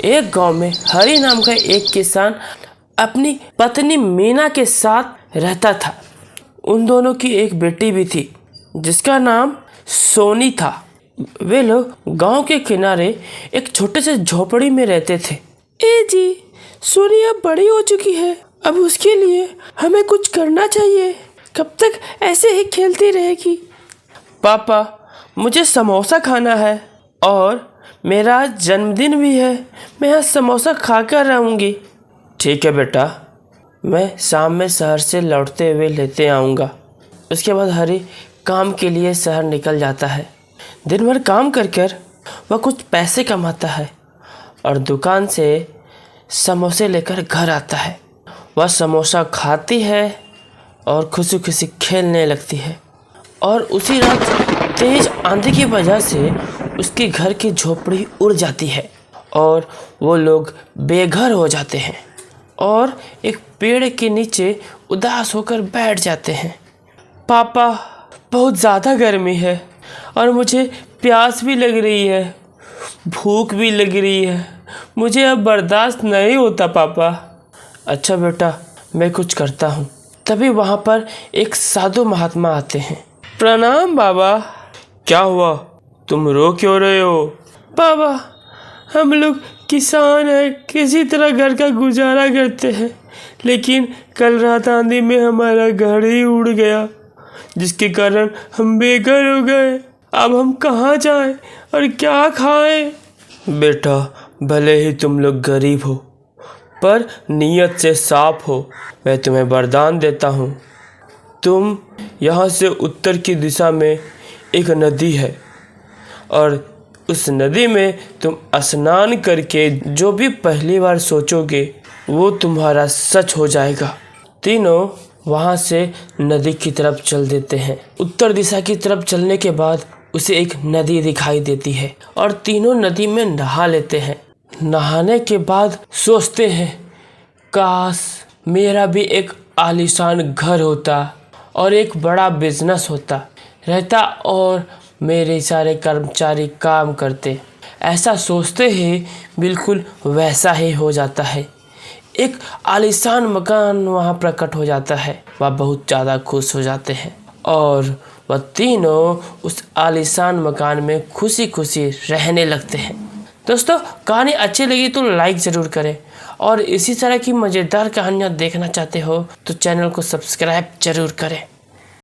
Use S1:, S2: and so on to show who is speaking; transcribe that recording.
S1: एक गांव में हरी नाम का एक किसान अपनी पत्नी मीना के साथ रहता था। उन दोनों की एक बेटी भी थी जिसका नाम सोनी था। वे लोग गांव के किनारे एक छोटे से झोपड़ी में रहते थे। ए जी, सोनी अब बड़ी हो चुकी है, अब उसके लिए हमें कुछ करना चाहिए। कब तक ऐसे ही खेलती रहेगी? पापा, मुझे समोसा खाना है और मेरा आज जन्मदिन भी है। मैं आज समोसा खाकर रहूँगी। ठीक है बेटा, मैं शाम में शहर से लौटते हुए लेते आऊँगा। उसके बाद हरी काम के लिए शहर निकल जाता है। दिन भर काम कर वह कुछ पैसे कमाता है और दुकान से समोसे लेकर घर आता है। वह समोसा खाती है और खुशी खुशी खेलने लगती है। और उसी रात तेज आंधी की वजह से उसके घर की झोपड़ी उड़ जाती है और वो लोग बेघर हो जाते हैं और एक पेड़ के नीचे उदास होकर बैठ जाते हैं। पापा, बहुत ज़्यादा गर्मी है और मुझे प्यास भी लग रही है, भूख भी लग रही है। मुझे अब बर्दाश्त नहीं होता पापा। अच्छा बेटा, मैं कुछ करता हूँ। तभी वहाँ पर एक साधु महात्मा आते हैं। प्रणाम बाबा। क्या हुआ, तुम रो क्यों रहे हो? बाबा, हम लोग किसान हैं, किसी तरह घर का गुजारा करते हैं, लेकिन कल रात आंधी में हमारा घर ही उड़ गया, जिसके कारण हम बेघर हो गए। अब हम कहाँ जाएं और क्या खाएं? बेटा, भले ही तुम लोग गरीब हो पर नीयत से साफ हो। मैं तुम्हें वरदान देता हूँ। तुम यहाँ से उत्तर की दिशा में एक नदी है और उस नदी में तुम स्नान करके जो भी पहली बार सोचोगे वो तुम्हारा सच हो जाएगा। तीनों वहाँ से नदी की तरफ चल देते हैं। उत्तर दिशा की तरफ चलने के बाद उसे एक नदी दिखाई देती है और तीनों नदी में नहा लेते हैं। नहाने के बाद सोचते हैं, काश मेरा भी एक आलीशान घर होता और एक बड़ा बिजनेस रहता और मेरे सारे कर्मचारी काम करते। ऐसा सोचते ही बिल्कुल वैसा ही हो जाता है। एक आलीशान मकान वहाँ प्रकट हो जाता है। वह बहुत ज़्यादा खुश हो जाते हैं और वह तीनों उस आलीशान मकान में खुशी खुशी रहने लगते हैं। दोस्तों, कहानी अच्छी लगी तो लाइक ज़रूर करें और इसी तरह की मज़ेदार कहानियाँ देखना चाहते हो तो चैनल को सब्सक्राइब ज़रूर करें।